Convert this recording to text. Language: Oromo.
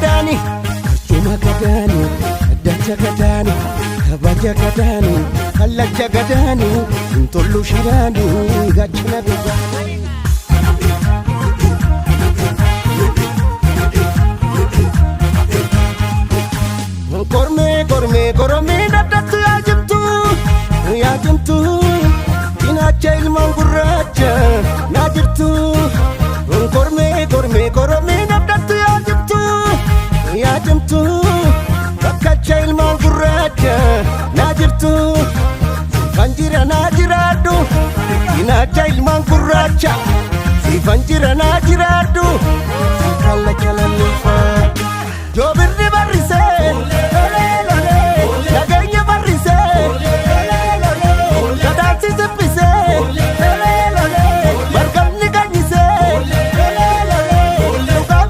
gadani Arjuma gadani Dacha gadani Kabaja gadani Kallacha gadani Intollu shirani Gachana bigani Korme dadatu ya jimtu Inacha ilman gurracha na jirtu Korme dadatu ya jimtu Bakkacha ilman gurracha na jirtu Fanjira na jiradu Inacha ilman gurracha Fanjira na jiradu